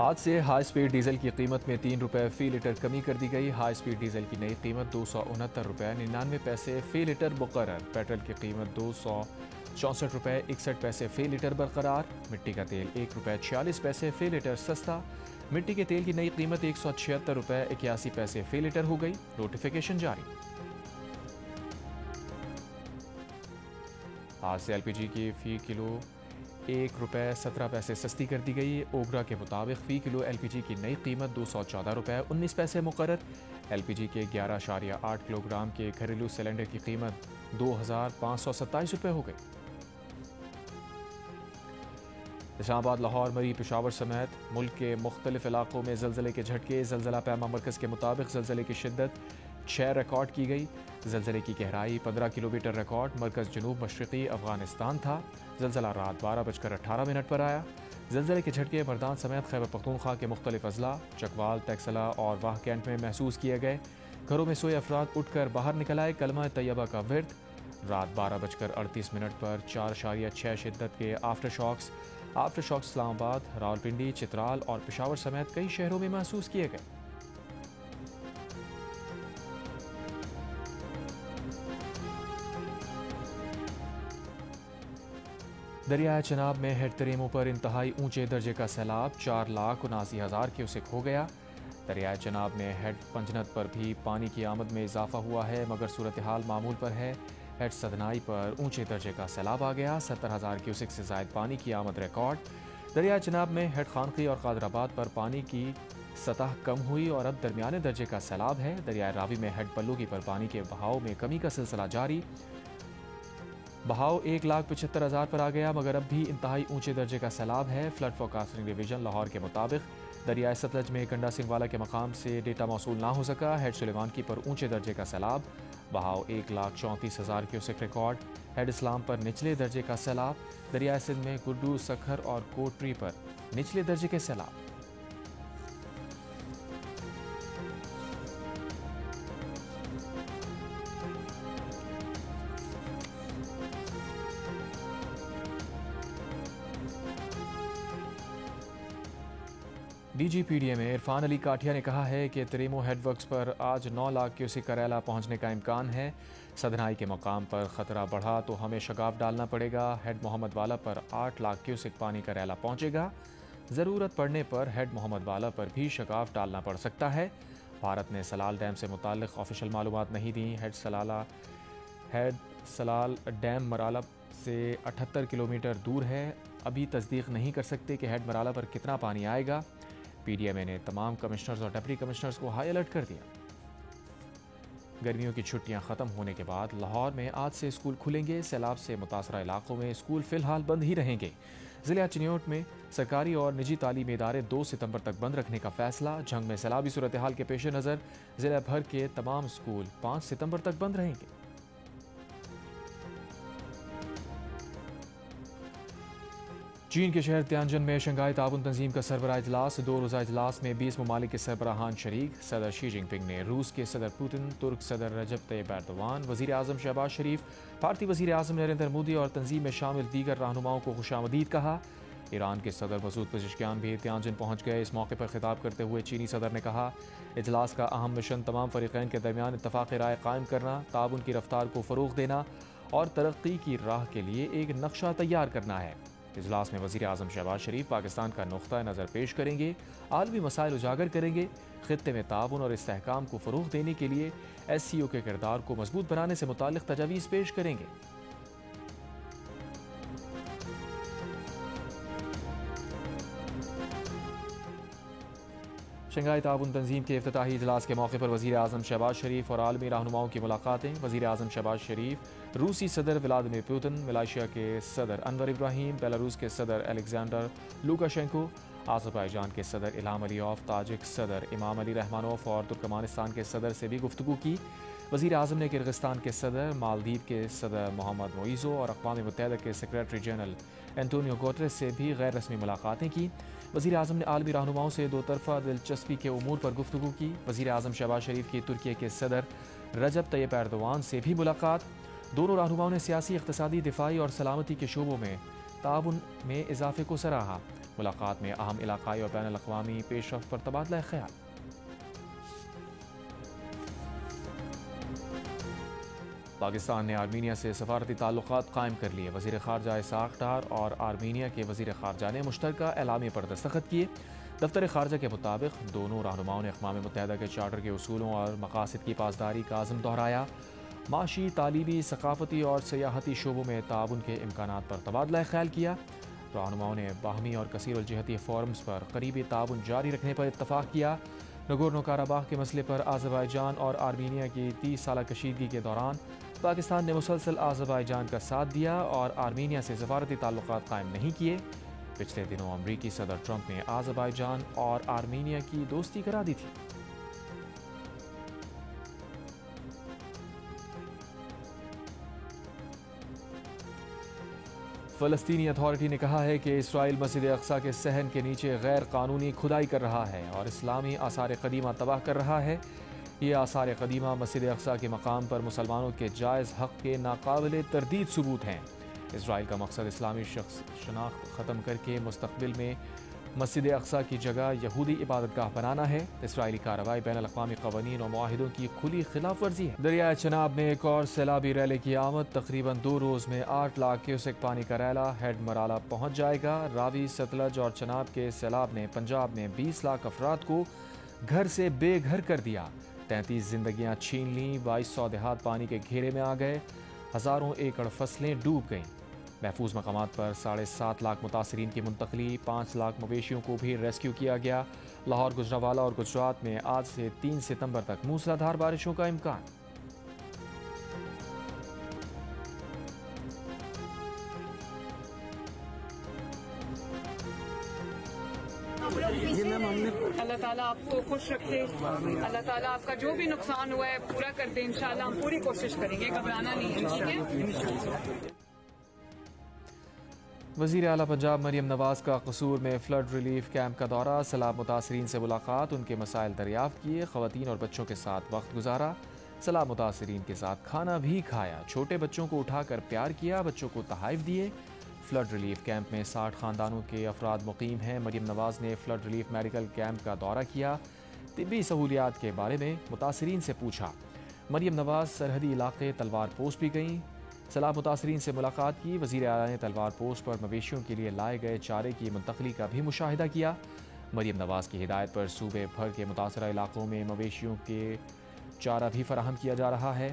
آج سے high speed diesel کی قیمت میں 3 روپے فی لیٹر کمی کر دی گئی۔ ہائی سپیڈ ڈیزل کی نئی قیمت 269 روپے 99 پیسے فی لیٹر مقرر۔ پیٹرول کی قیمت 264 روپے 61 پیسے فی لیٹر برقرار۔ مٹی کا تیل 1 روپے 46 پیسے فی لیٹر سستا۔ مٹی کے تیل کی نئی قیمت 176 روپے 81 پیسے فی لیٹر ہو گئی۔ نوٹیفیکیشن جاری۔ آج سے ایل پی جی کی فی کلو 1 روپے 17 پیسے سستی کر دی گئی۔ اوبرا کے مطابق فی کلو ایل پی جی کی نئی قیمت 214 روپے 19 پیسے مقرر۔ ایل پی جی کے 11.8 کلو گرام کے گھریلو سلنڈر کی قیمت 2527 روپے ہو گئی۔ اسلام آباد، لاہور، مری، پشاور سمیت ملک کے مختلف علاقوں میں زلزلے کے جھٹکے۔ زلزلہ پیما مرکز کے مطابق زلزلے کی شدت 6 ریکارڈ کی گئی۔ زلزلے کی گہرائی 15 کلومیٹر ریکارڈ۔ مرکز جنوب مشرقی افغانستان تھا۔ زلزلہ رات 12:18 پر آیا۔ زلزلے کے جھٹکے مردان سمیت خیبر پختونخوا کے مختلف اضلاع چکوال، تیکسلا اور واہ کینٹ میں محسوس کیے گئے۔ گھروں میں سوئے افراد اٹھ کر باہر نکل آئے کلمہ طیبہ کا ورد۔ رات 12:38 پر 4.6 شدت کے آفٹر شاکس اسلام آباد، راولپنڈی، چترال اور پشاور سمیت کئی شہروں میں محسوس کیے گئے۔ دریائے چناب میں ہیڈ تریموں پر انتہائی اونچے درجے کا سیلاب 4,79,000 کیوسک ہو گیا۔ دریائے چناب میں ہیڈ پنجنت پر بھی پانی کی آمد میں اضافہ ہوا ہے، مگر صورتحال معمول پر ہے۔ ہیڈ سدنائی پر اونچے درجے کا سیلاب آ گیا۔ 70,000 کیوسک سے زائد پانی کی آمد ریکارڈ۔ دریائے چناب میں ہیڈ خانقی اور قادر آباد پر پانی کی سطح کم ہوئی اور اب درمیانے درجے کا سیلاب ہے۔ دریائے راوی میں ہیڈ پلوگی پر پانی کے بہاؤ میں کمی کا سلسلہ جاری۔ بہاؤ 1,75,000 پر آ گیا، مگر اب بھی انتہائی اونچے درجے کا سیلاب ہے۔ فلڈ فورکاسٹنگ ڈویژن لاہور کے مطابق دریائے ستلج میں کنڈا سنگھ والا کے مقام سے ڈیٹا موصول نہ ہو سکا۔ ہیڈ سلیمان کی پر اونچے درجے کا سیلاب، بہاؤ 1,34,000 کیوسک ریکارڈ۔ ہیڈ اسلام پر نچلے درجے کا سیلاب۔ دریائے سندھ میں گڈو، سکھر اور کوٹری پر نچلے درجے کے سیلاب۔ D G P D M Irfan Ali Kathia نے کہا ہے کہ تریمو ہیڈ ورکس پر آج 9 لاکھ کیوسک کریلا پہنچنے کا امکان ہے۔ سدنائی کے مقام پر خطرہ بڑھا تو ہمیں شگاف ڈالنا پڑے گا۔ ہیڈ محمد والا پر 8 لاکھ کیوسک پانی کریلا پہنچے گا۔ ضرورت پڑنے پر ہیڈ محمد والا پر بھی شگاف ڈالنا پڑ سکتا ہے۔ بھارت نے سلال ڈیم سے متعلق آفیشیل معلومات نہیں دیں۔ ہیڈ سلال ڈیم مرالہ سے 78 کلومیٹر دور ہے۔ ابھی تصدیق نہیں کر سکتے کہ ہیڈ مرالہ پر کتنا پانی آئے گا۔ پی ڈی ایم اے نے تمام کمشنرز اور ڈپٹی کمشنرز کو ہائی الرٹ کر دیا۔ گرمیوں کی چھٹیاں ختم ہونے کے بعد لاہور میں آج سے اسکول کھلیں گے۔ سیلاب سے متاثرہ علاقوں میں اسکول فی الحال بند ہی رہیں گے۔ ضلع چنیوٹ میں سرکاری اور نجی تعلیمی ادارے 2 ستمبر تک بند رکھنے کا فیصلہ۔ جنگ میں سیلابی صورتحال کے پیش نظر ضلع بھر کے تمام اسکول 5 ستمبر تک بند رہیں گے۔ چین کے شہر تیانجن میں شنگھائی تعاون تنظیم کا سربراہ اجلاس۔ 2 روزہ اجلاس میں 20 ممالک کے سربراہان شریک۔ صدر شی جن پنگ نے روس کے صدر پوتن، ترک صدر رجب طیب ایردوان، وزیر اعظم شہباز شریف، بھارتی وزیر اعظم نریندر مودی اور تنظیم میں شامل دیگر رہنماؤں کو خوش آمدید کہا۔ ایران کے صدر مسعود پزشکیان بھی تیانجن پہنچ گئے۔ اس موقع پر خطاب کرتے ہوئے چینی صدر نے کہا، اجلاس کا اہم مشن تمام فریقین کے درمیان اتفاق رائے قائم کرنا، تعاون کی رفتار کو فروغ دینا اور ترقی کی راہ کے لیے ایک نقشہ تیار کرنا ہے۔ اجلاس میں وزیر اعظم شہباز شریف پاکستان کا نقطہ نظر پیش کریں گے، عالمی مسائل اجاگر کریں گے، خطے میں تعاون اور استحکام کو فروغ دینے کے لیے ایس سی او کے کردار کو مضبوط بنانے سے متعلق تجاویز پیش کریں گے۔ شنگھائی تعاون تنظیم کے افتتاحی اجلاس کے موقع پر وزیر اعظم شہباز شریف اور عالمی رہنماؤں کی ملاقاتیں۔ وزیر اعظم شہباز شریف روسی صدر ولادیمیر پوتن، ملائیشیا کے صدر انور ابراہیم، بیلاروس کے صدر الیگزینڈر لوکاشینکو، آذربائیجان کے صدر الہام علیوف، تاجک صدر امام علی رحمانوف اور ترکمانستان کے صدر سے بھی گفتگو کی۔ وزیر اعظم نے کرغزستان کے صدر، مالدیپ کے صدر محمد معیزو اور اقوام متحدہ کے سیکریٹری جنرل اینٹونیو گوٹریس سے بھی غیر رسمی ملاقاتیں کی۔ وزیر اعظم نے عالمی رہنماؤں سے 2 طرفہ دلچسپی کے امور پر گفتگو کی۔ وزیر اعظم شہباز شریف کی ترکی کے صدر رجب طیب ایردوان سے بھی ملاقات۔ دونوں رہنماؤں نے سیاسی، اقتصادی، دفاعی اور سلامتی کے شعبوں میں تعاون میں اضافے کو سراہا۔ ملاقات میں اہم علاقائی اور بین الاقوامی پیش رفت پر تبادلہ خیال۔ پاکستان نے آرمینیا سے سفارتی تعلقات قائم کر لیے۔ وزیر خارجہ اسحاق ڈار اور آرمینیا کے وزیر خارجہ نے مشترکہ اعلامیے پر دستخط کیے۔ دفتر خارجہ کے مطابق دونوں رہنماؤں نے اقوام متحدہ کے چارٹر کے اصولوں اور مقاصد کی پاسداری کا عزم دہرایا۔ معاشی، تعلیمی، ثقافتی اور سیاحتی شعبوں میں تعاون کے امکانات پر تبادلہ خیال کیا۔ رہنماؤں نے باہمی اور کثیر الجہتی فورمز پر قریبی تعاون جاری رکھنے پر اتفاق کیا۔ نگورنو کاراباخ کے مسئلے پر آذربائیجان اور آرمینیا کی 30 سالہ کشیدگی کے دوران پاکستان نے مسلسل آذربائیجان کا ساتھ دیا اور آرمینیا سے سفارتی تعلقات قائم نہیں کیے۔ پچھلے دنوں امریکی صدر ٹرمپ نے آذربائیجان اور آرمینیا کی دوستی کرا دی تھی۔ فلسطینی اتھارٹی نے کہا ہے کہ اسرائیل مسجد اقصی کے صحن کے نیچے غیر قانونی کھدائی کر رہا ہے اور اسلامی آثار قدیمہ تباہ کر رہا ہے۔ یہ آثار قدیمہ مسجد اقصی کے مقام پر مسلمانوں کے جائز حق کے ناقابل تردید ثبوت ہیں۔ اسرائیل کا مقصد اسلامی شناخت ختم کر کے مستقبل میں مسجد اقصی کی جگہ یہودی عبادت گاہ بنانا ہے۔ اسرائیلی کارروائی بین الاقوامی قوانین اور معاہدوں کی کھلی خلاف ورزی ہے۔ دریائے چناب میں ایک اور سیلابی ریلے کی آمد۔ تقریباً 2 روز میں 8 لاکھ کیوسک پانی کا ریلا ہیڈ مرالہ پہنچ جائے گا۔ راوی، ستلج اور چناب کے سیلاب نے پنجاب میں 20 لاکھ افراد کو گھر سے بے گھر کر دیا۔ 33 زندگیاں چھین لیں۔ 2200 دیہات پانی کے گھیرے میں آ گئے۔ ہزاروں ایکڑ فصلیں ڈوب گئیں۔ محفوظ مقامات پر 7.5 لاکھ متاثرین کی منتقلی۔ 5 لاکھ مویشیوں کو بھی ریسکیو کیا گیا۔ لاہور، گجرانوالہ اور گجرات میں آج سے 3 ستمبر تک موسلادھار بارشوں کا امکان۔ اللہ تعالیٰ آپ کو خوش رکھے۔ اللہ تعالیٰ آپ کا جو بھی نقصان ہوا ہے پورا کر دے۔ انشاءاللہ ہم پوری کوشش کریں گے، گھبرانا نہیں ہے، ٹھیک ہے؟ وزیر اعلیٰ پنجاب مریم نواز کا قصور میں فلڈ ریلیف کیمپ کا دورہ۔ سیلاب متاثرین سے ملاقات، ان کے مسائل دریافت کیے۔ خواتین اور بچوں کے ساتھ وقت گزارا۔ سیلاب متاثرین کے ساتھ کھانا بھی کھایا۔ چھوٹے بچوں کو اٹھا کر پیار کیا، بچوں کو تحائف دیے۔ فلڈ ریلیف کیمپ میں 60 خاندانوں کے افراد مقیم ہیں۔ مریم نواز نے فلڈ ریلیف میڈیکل کیمپ کا دورہ کیا۔ طبی سہولیات کے بارے میں متاثرین سے پوچھا۔ مریم نواز سرحدی علاقے تلوار پوسٹ بھی گئیں۔ سیلاب متاثرین سے ملاقات کی۔ وزیر اعلیٰ نے تلوار پوسٹ پر مویشیوں کے لیے لائے گئے چارے کی منتقلی کا بھی مشاہدہ کیا۔ مریم نواز کی ہدایت پر صوبے بھر کے متاثرہ علاقوں میں مویشیوں کے چارہ بھی فراہم کیا جا رہا ہے۔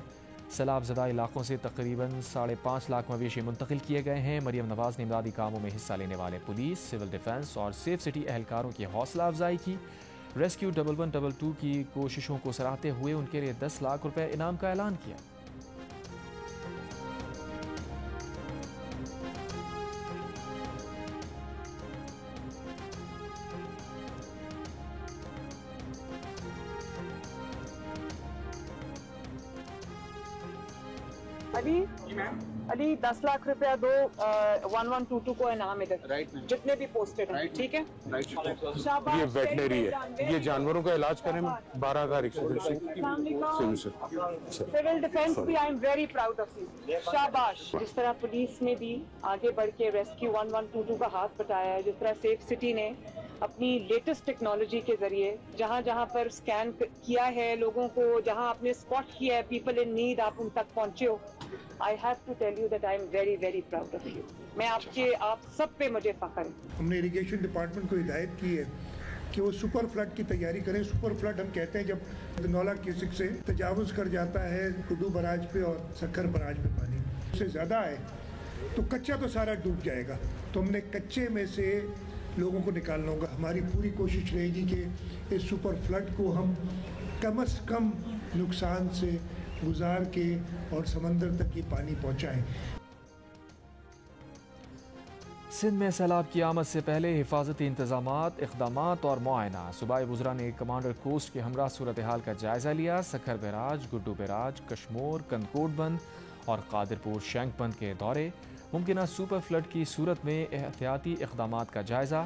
سیلاب زدہ علاقوں سے تقریباً 5.5 لاکھ مویشی منتقل کیے گئے ہیں۔ مریم نواز نے امدادی کاموں میں حصہ لینے والے پولیس، سول ڈیفنس اور سیف سٹی اہلکاروں کی حوصلہ افزائی کی۔ ریسکیو 1122 کی کوششوں کو سراہتے ہوئے ان کے لیے 10 لاکھ روپے انعام کا اعلان کیا۔ علی 10 لاکھ روپیہ دو 1122 کو انعام ادھر جتنے بھی پوسٹڈ ہیں، ٹھیک ہے؟ یہ ویٹنری ہے، یہ جانوروں کا علاج کرنے میں 12,100 سول ڈیفنس بھی I am very proud of you, شاباش۔ جس طرح پولیس نے بھی آگے بڑھ کے ریسکیو 1122 کا ہاتھ بٹایا ہے، جس طرح سیف سٹی نے اپنی لیٹسٹ ٹیکنالوجی کے ذریعے جہاں جہاں پر سکین کیا ہے لوگوں کو، جہاں آپ نے اسپاٹ کیا ہے پیپل ان نیڈ، آپ ان تک پہنچے ہو۔ I have to tell you that I am very, very proud of you. میں آپ سب پہ مجھے فخر ہے۔ ہم نے اریگیشن ڈپارٹمنٹ کو ہدایت کی ہے کہ وہ سپر فلڈ کی تیاری کریں۔ سپر فلڈ ہم کہتے ہیں جب 9 لاکھ کیوسک سے تجاوز کر جاتا ہے کڈو براج پہ اور سکھر براج پہ پانی، اس سے زیادہ ہے تو کچا تو سارا ڈوب جائے گا، تو ہم نے کچے میں سے لوگوں کو نکالنا ہوگا۔ ہماری پوری کوشش رہے گی کہ اس سپر فلڈ کو ہم کم از کم نقصان سے گزار کے اور سمندر تک یہ پانی پہنچائیں۔ سندھ میں سیلاب کی آمد سے پہلے حفاظتی انتظامات، اقدامات اور معائنہ۔ صوبائی وزراء نے کمانڈر کوسٹ کے ہمراہ صورتحال کا جائزہ لیا۔ سکھر بیراج، گڈو بیراج، کشمور، کنکوٹ بند اور قادرپور شینک بند کے دورے۔ ممکنہ سپر فلڈ کی صورت میں احتیاطی اقدامات کا جائزہ۔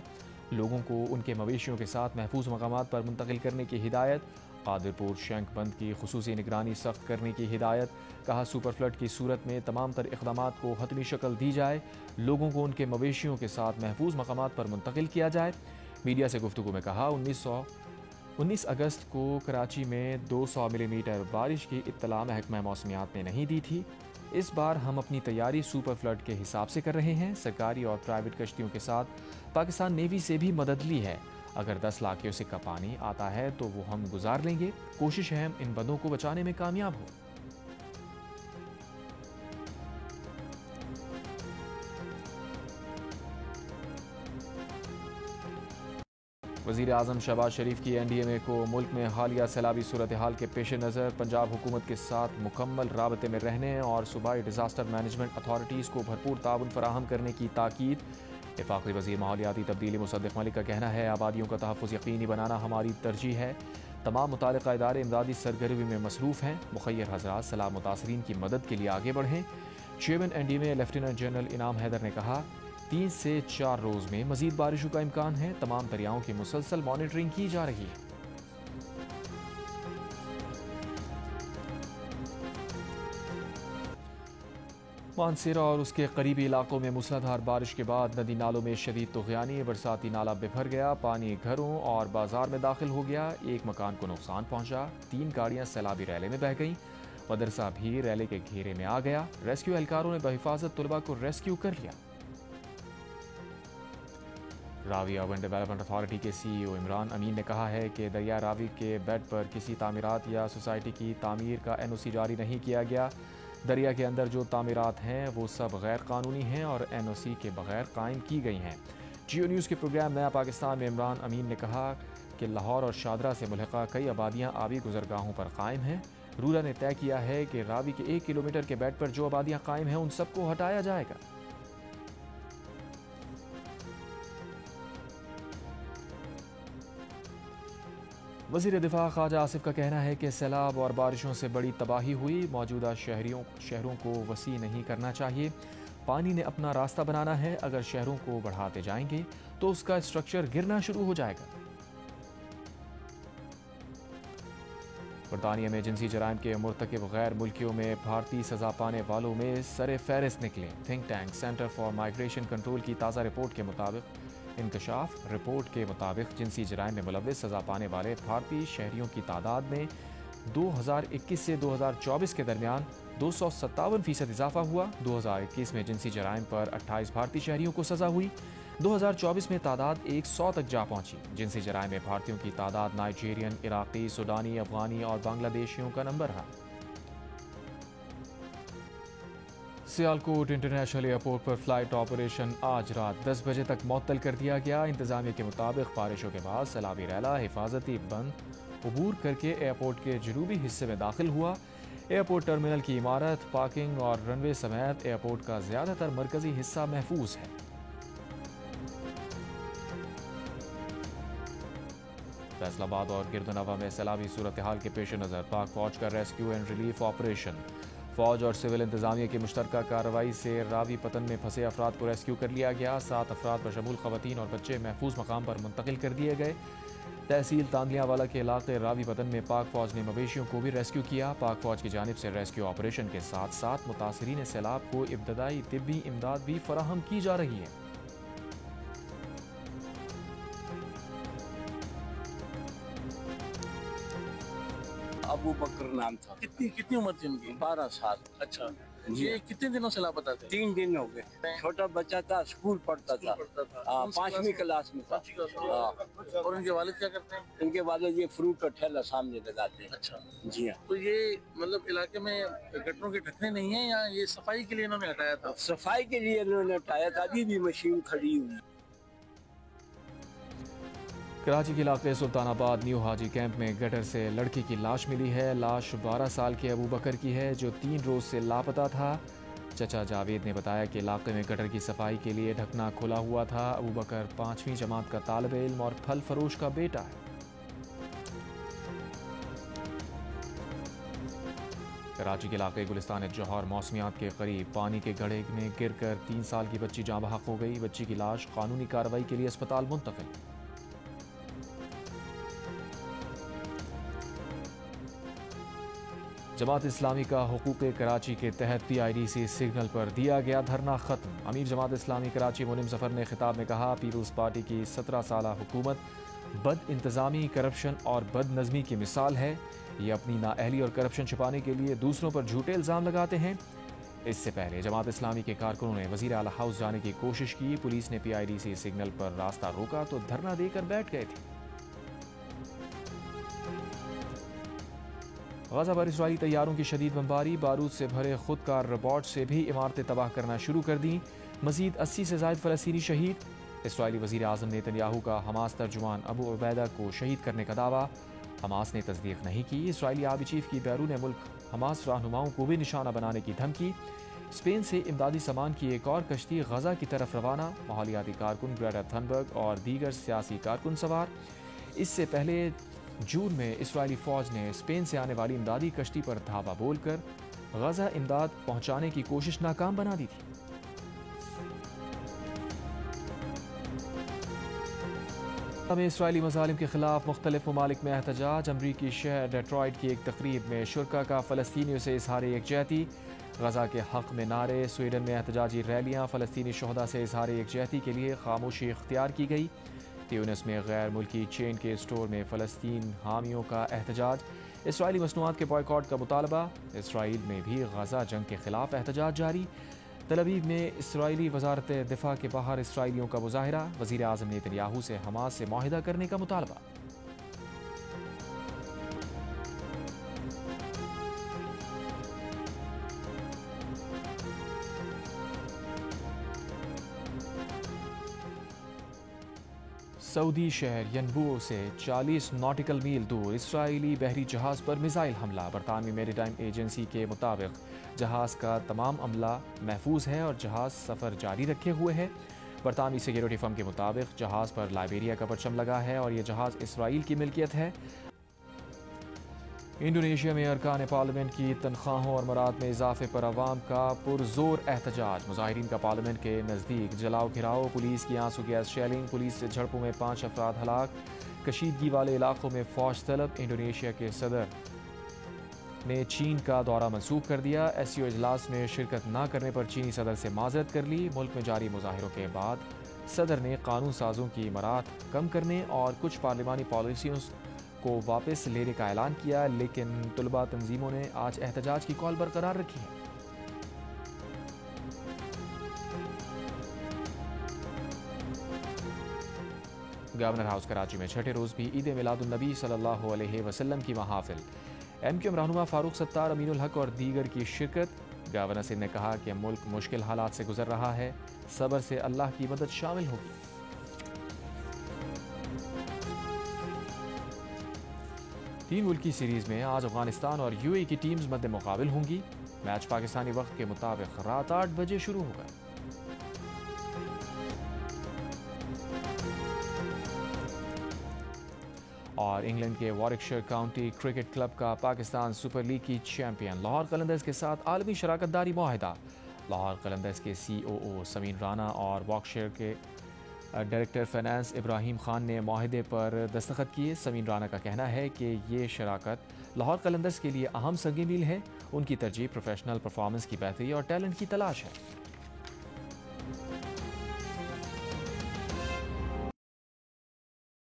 لوگوں کو ان کے مویشیوں کے ساتھ محفوظ مقامات پر منتقل کرنے کی ہدایت۔ قادرپور شینک بند کی خصوصی نگرانی سخت کرنے کی ہدایت، کہا سپر فلڈ کی صورت میں تمام تر اقدامات کو حتمی شکل دی جائے، لوگوں کو ان کے مویشیوں کے ساتھ محفوظ مقامات پر منتقل کیا جائے۔ میڈیا سے گفتگو میں کہا 19 اگست کو کراچی میں 200 ملی میٹر بارش کی اطلاع محکمہ موسمیات نے نہیں دی تھی۔ اس بار ہم اپنی تیاری سپر فلڈ کے حساب سے کر رہے ہیں۔ سرکاری اور پرائیویٹ کشتیوں کے ساتھ پاکستان نیوی سے بھی مدد لی ہے۔ اگر 10 لاکھ کیوسک کا پانی آتا ہے تو وہ ہم گزار لیں گے۔ کوشش ہے ہم ان بندوں کو بچانے میں کامیاب ہوں۔ وزیر اعظم شہباز شریف کی NDMA کو ملک میں حالیہ سیلابی صورتحال کے پیش نظر پنجاب حکومت کے ساتھ مکمل رابطے میں رہنے اور صوبائی ڈیزاسٹر مینجمنٹ اتھارٹیز کو بھرپور تعاون فراہم کرنے کی تاکید۔ وفاقی وزیر ماحولیاتی تبدیلی مصدق ملک کا کہنا ہے آبادیوں کا تحفظ یقینی بنانا ہماری ترجیح ہے۔ تمام متعلقہ ادارے امدادی سرگرمی میں مصروف ہیں۔ مخیر حضرات سیلاب متاثرین کی مدد کے لیے آگے بڑھیں۔ چیئرمین NDMA لیفٹیننٹ جنرل انعام حیدر نے کہا 3 سے 4 روز میں مزید بارشوں کا امکان ہے۔ تمام دریاؤں کی مسلسل مانیٹرنگ کی جا رہی ہے۔ مانسیرا اور اس کے قریبی علاقوں میں موسلادھار بارش کے بعد ندی نالوں میں شدید طغیانی، برساتی نالا بفر گیا، پانی گھروں اور بازار میں داخل ہو گیا، 1 مکان کو نقصان پہنچا، 3 گاڑیاں سیلابی ریلے میں بہہ گئیں، مدرسہ بھی ریلے کے گھیرے میں آ گیا، ریسکیو اہلکاروں نے بحفاظت طلباء کو ریسکیو کر لیا۔ راوی اربن ڈیولپمنٹ اتھارٹی کے CEO عمران امین نے کہا ہے کہ دریا راوی کے بیڈ پر کسی تعمیرات یا سوسائٹی کی تعمیر کا NOC جاری نہیں کیا گیا۔ دریا کے اندر جو تعمیرات ہیں وہ سب غیر قانونی ہیں اور NOC کے بغیر قائم کی گئی ہیں۔ جیو نیوز کے پروگرام نیا پاکستان میں عمران امین نے کہا کہ لاہور اور شادرہ سے ملحقہ کئی آبادیاں آبی گزرگاہوں پر قائم ہیں۔ رورا نے طے کیا ہے کہ راوی کے 1 کلومیٹر کے بیڈ پر جو آبادیاں قائم ہیں ان سب کو ہٹایا جائے گا۔ وزیر دفاع خواجہ آصف کا کہنا ہے کہ سیلاب اور بارشوں سے بڑی تباہی ہوئی، موجودہ شہروں کو وسیع نہیں کرنا چاہیے، پانی نے اپنا راستہ بنانا ہے، اگر شہروں کو بڑھاتے جائیں گے تو اس کا اسٹرکچر گرنا شروع ہو جائے گا۔ برطانیہ میں جنسی جرائم کے مرتکب غیر ملکیوں میں بھارتی سزا پانے والوں میں سر فہرست نکلے۔ Think tank centre for migration control کی تازہ رپورٹ کے مطابق انکشاف رپورٹ کے مطابق جنسی جرائم میں ملوث سزا پانے والے بھارتی شہریوں کی تعداد میں 2021 سے 2024 کے درمیان 257% اضافہ ہوا۔ 2021 میں جنسی جرائم پر 28 بھارتی شہریوں کو سزا ہوئی، 2024 میں تعداد 100 تک جا پہنچی۔ جنسی جرائم میں بھارتیوں کی تعداد نائجیرین، عراقی، سوڈانی، افغانی اور بنگلہ دیشیوں کا نمبر ہے۔ سیالکوٹ انٹرنیشنل ایئرپورٹ پر فلائٹ آپریشن آج رات 10 بجے تک معطل کر دیا گیا۔ انتظامیہ کے مطابق بارشوں کے بعد سیلابی ریلا حفاظتی بند عبور کر کے ایئرپورٹ کے جنوبی حصے میں داخل ہوا۔ ایئرپورٹ ٹرمینل کی عمارت، پارکنگ اور رن وے سمیت ایئرپورٹ کا زیادہ تر مرکزی حصہ محفوظ ہے۔ فیصل آباد اور گردنوا میں سیلابی صورتحال کے پیش نظر پاک فوج کا ریسکیو اینڈ ریلیف آپریشن۔ فوج اور سول انتظامیہ کی مشترکہ کارروائی سے راوی پتن میں پھنسے افراد کو ریسکیو کر لیا گیا۔ 7 افراد بشمول خواتین اور بچے محفوظ مقام پر منتقل کر دیے گئے۔ تحصیل تاندلیاں والا کے علاقے راوی پتن میں پاک فوج نے مویشیوں کو بھی ریسکیو کیا۔ پاک فوج کی جانب سے ریسکیو آپریشن کے ساتھ ساتھ متاثرین سیلاب کو ابتدائی طبی امداد بھی فراہم کی جا رہی ہے۔ ابو بکر نام تھا۔ کتنی عمر تھی ان کی؟ 12 سال۔ اچھا، یہ کتنے دنوں سے لاپتہ تھے؟ 3 دن ہو گئے۔ چھوٹا بچہ تھا، اسکول پڑھتا تھا، 5ویں کلاس میں تھا۔ اور ان کے والد کیا کرتے ہیں؟ ان کے والد یہ فروٹ کا ٹھیلا سامنے لگاتے ہیں۔ اچھا جی ہاں۔ تو یہ مطلب علاقے میں گٹروں کے ڈھکنے نہیں ہیں یا یہ صفائی کے لیے انہوں نے ہٹایا تھا؟ صفائی کے لیے انہوں نے ہٹایا تھا، ابھی بھی مشین کھڑی ہوئی۔ کراچی کے علاقے سلطان آباد نیو حاجی کیمپ میں گٹر سے لڑکی کی لاش ملی ہے۔ لاش 12 سال کے ابو بکر کی ہے جو 3 روز سے لاپتہ تھا۔ چچا جاوید نے بتایا کہ علاقے میں گٹر کی صفائی کے لیے ڈھکنا کھلا ہوا تھا۔ ابو بکر 5ویں جماعت کا طالب علم اور پھل فروش کا بیٹا ہے۔ کراچی کے علاقے گلستان جوہر موسمیات کے قریب پانی کے گڑھے میں گر کر 3 سال کی بچی جاں بحق ہو گئی۔ بچی کی لاش قانونی کارروائی کے لیے اسپتال منتقل۔ جماعت اسلامی کا حقوق کراچی کے تحت پی آئی ڈی سی سگنل پر دیا گیا دھرنا ختم۔ امیر جماعت اسلامی کراچی منم ظفر نے خطاب میں کہا، پیپلز پارٹی کی 17 سالہ حکومت بد انتظامی، کرپشن اور بد نظمی کی مثال ہے۔ یہ اپنی نااہلی اور کرپشن چھپانے کے لیے دوسروں پر جھوٹے الزام لگاتے ہیں۔ اس سے پہلے جماعت اسلامی کے کارکنوں نے وزیر اعلیٰ ہاؤس جانے کی کوشش کی، پولیس نے پی آئی ڈی سی سگنل پر راستہ روکا تو دھرنا دے کر بیٹھ گئے تھے۔ غزہ پر اسرائیلی طیاروں کی شدید بمباری، بارود سے بھرے خودکار روبوٹ سے بھی عمارتیں تباہ کرنا شروع کر دیں۔ مزید 80 سے زائد فلسطینی شہید۔ اسرائیلی وزیر اعظم نیتن کا حماس ترجمان ابو عبیدہ کو شہید کرنے کا دعویٰ، حماس نے تصدیق نہیں کی۔ اسرائیلی آرمی چیف کی بیرون ملک حماس رہنماؤں کو بھی نشانہ بنانے کی دھمکی۔ اسپین سے امدادی سامان کی ایک اور کشتی غزہ کی طرف روانہ، ماحولیاتی کارکن گریٹا تھنبرگ اور دیگر سیاسی کارکن سوار۔ اس سے پہلے جون میں اسرائیلی فوج نے اسپین سے آنے والی امدادی کشتی پر دھاوا بول کر غزہ امداد پہنچانے کی کوشش ناکام بنا دی تھی۔ میں اسرائیلی مظالم کے خلاف مختلف ممالک میں احتجاج، امریکی شہر ڈیٹرائٹ کی ایک تقریب میں شرکاء کا فلسطینیوں سے اظہار یکجہتی، غزہ کے حق میں نعرے، سویڈن میں احتجاجی ریلیاں، فلسطینی شہداء سے اظہار یکجہتی کے لیے خاموشی اختیار کی گئی۔ تیونس میں غیر ملکی چین کے اسٹور میں فلسطین حامیوں کا احتجاج، اسرائیلی مصنوعات کے بائیکاٹ کا مطالبہ، اسرائیل میں بھی غزہ جنگ کے خلاف احتجاج جاری۔ تل ابیب میں اسرائیلی وزارت دفاع کے باہر اسرائیلیوں کا مظاہرہ، وزیر اعظم نیتن سے حماس سے معاہدہ کرنے کا مطالبہ۔ سعودی شہر ینبوع سے 40 ناٹیکل میل دور اسرائیلی بحری جہاز پر میزائل حملہ، برطانوی میری ٹائم ایجنسی کے مطابق جہاز کا تمام عملہ محفوظ ہے اور جہاز سفر جاری رکھے ہوئے ہے۔ برطانوی سیکیورٹی فرم کے مطابق جہاز پر لائبیریا کا پرچم لگا ہے اور یہ جہاز اسرائیل کی ملکیت ہے۔ انڈونیشیا میں ارکان پارلیمنٹ کی تنخواہوں اور مراد میں اضافے پر عوام کا پرزور احتجاج، مظاہرین کا پارلیمنٹ کے نزدیک جلاؤ گھراؤ، پولیس کی آنسو گیس شیلنگ، پولیس سے جھڑپوں میں 5 افراد ہلاک، کشیدگی والے علاقوں میں فوج طلب۔ انڈونیشیا کے صدر نے چین کا دورہ منسوخ کر دیا، ایس سی او اجلاس میں شرکت نہ کرنے پر چینی صدر سے معذرت کر لی۔ ملک میں جاری مظاہروں کے بعد صدر نے قانون سازوں کی مراعات کم کرنے اور کچھ پارلیمانی پالیسیوں کو واپس لینے کا اعلان کیا، لیکن طلباء تنظیموں نے آج احتجاج کی کال برقرار رکھی ہے۔ گورنر ہاؤس کراچی میں چھٹے روز بھی عید میلاد النبی صلی اللہ علیہ وسلم کی محافل، ایم کیو ایم رہنما فاروق ستار، امین الحق اور دیگر کی شرکت۔ گورنر سندھ نے کہا کہ ملک مشکل حالات سے گزر رہا ہے، صبر سے اللہ کی مدد شامل ہوگی۔ تین ملکی سیریز میں آج افغانستان اور یو اے کی ٹیمز مد مقابل ہوں گی۔ میچ پاکستانی وقت کے مطابق رات 8 بجے شروع ہوگا۔ اور انگلینڈ کے وارکشائر کاؤنٹی کرکٹ کلب کا پاکستان سپر لیگ کی چیمپئن لاہور قلندرز کے ساتھ عالمی شراکت داری معاہدہ۔ لاہور قلندرز کے سی او او سمین رانا اور وارکشائر کے ڈائریکٹر فائنانس ابراہیم خان نے معاہدے پر دستخط کیے۔ سمین رانا کا کہنا ہے کہ یہ شراکت لاہور قلندرز کے لیے اہم سنگ میل ہے، ان کی ترجیح پروفیشنل پرفارمنس کی بہتری اور ٹیلنٹ کی تلاش ہے۔